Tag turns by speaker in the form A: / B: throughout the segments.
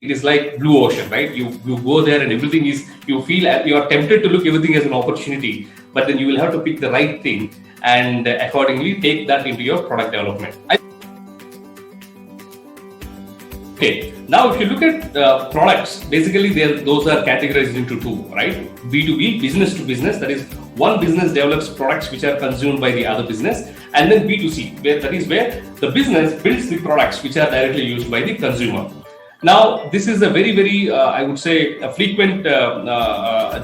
A: it is like blue ocean, right? You go there and everything is, you feel, you are tempted to look everything as an opportunity, but then you will have to pick the right thing and accordingly take that into your product development. Okay, now if you look at products, basically those are categorized into two, right? B2B, business to business, that is one business develops products which are consumed by the other business, and then B2C, that is where the business builds the products which are directly used by the consumer. Now, this is a very, I would say, a frequent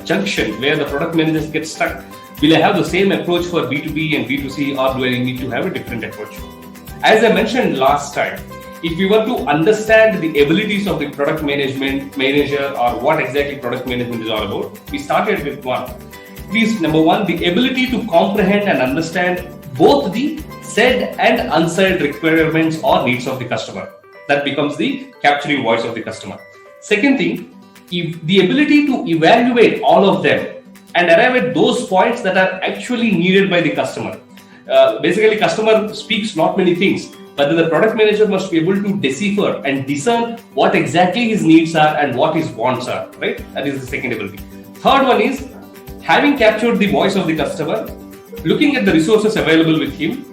A: junction where the product managers get stuck. Will I have the same approach for B2B and B2C, or do I need to have a different approach? As I mentioned last time, if we were to understand the abilities of the product management manager or what exactly product management is all about, we started with one. Please, number one, the ability to comprehend and understand both the said and unsaid requirements or needs of the customer. That becomes the capturing voice of the customer. Second thing, the ability to evaluate all of them and arrive at those points that are actually needed by the customer. Basically, customer speaks not many things, but then the product manager must be able to decipher and discern what exactly his needs are and what his wants are, right? That is the second ability. Third one is, having captured the voice of the customer, looking at the resources available with him,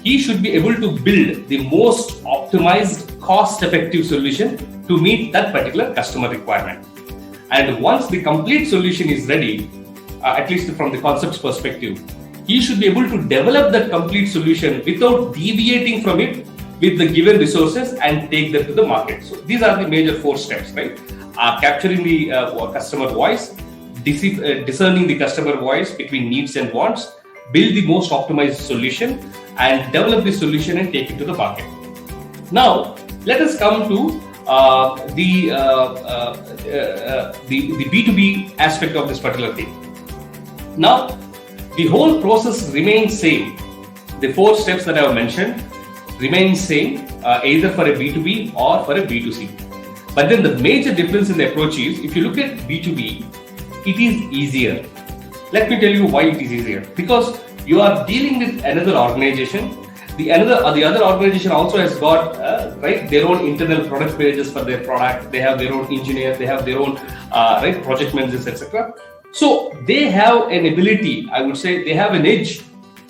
A: he should be able to build the most optimized, cost-effective solution to meet that particular customer requirement. And once the complete solution is ready, at least from the concept's perspective, he should be able to develop that complete solution without deviating from it with the given resources and take them to the market. So these are the major 4 steps, right? Capturing the customer voice, discerning the customer voice between needs and wants, build the most optimized solution, and develop the solution and take it to the market. Now, let us come to the B2B aspect of this particular thing. Now, the whole process remains same. The 4 steps that I have mentioned remain same, either for a B2B or for a B2C. But then the major difference in the approach is, if you look at B2B, it is easier. Let me tell you why it is easier. Because you are dealing with another organization. The other organization also has got their own internal product managers for their product. They have their own engineers. They have their own project managers, etc. So they have an ability, I would say, they have an edge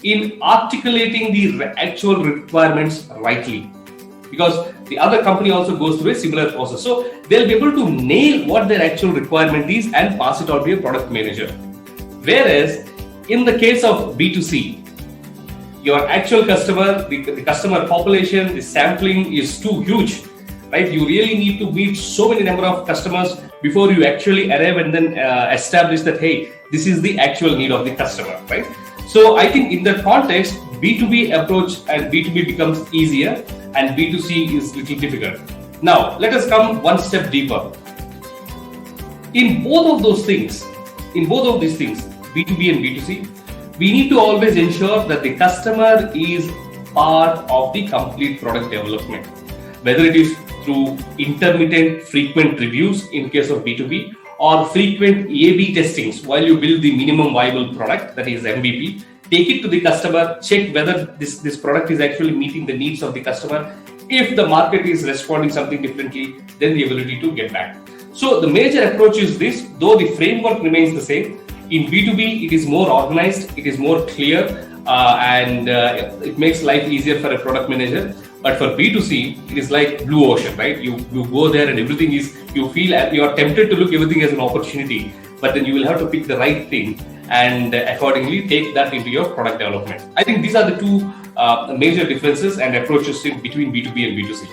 A: in articulating the actual requirements rightly, because the other company also goes through a similar process. So they'll be able to nail what their actual requirement is and pass it on to a product manager. Whereas in the case of B2C, your actual customer, the customer population, the sampling is too huge, right? You really need to meet so many number of customers before you actually arrive and then establish that, hey, this is the actual need of the customer, right? So I think in that context, B2B approach and B2B becomes easier and B2C is little difficult. Now, let us come one step deeper. In both of these things, B2B and B2C, we need to always ensure that the customer is part of the complete product development, whether it is through intermittent frequent reviews in case of B2B or frequent A/B testings while you build the minimum viable product, that is MVP. Take it to the customer, check whether this product is actually meeting the needs of the customer. If the market is responding something differently, then the ability to get back. So the major approach is this, though the framework remains the same. In B2B, it is more organized, it is more clear, and it makes life easier for a product manager. But for B2C, it is like blue ocean, right? You go there and everything is, you feel, you are tempted to look everything as an opportunity, but then you will have to pick the right thing and accordingly take that into your product development. I think these are the 2 major differences and approaches between B2B and B2C.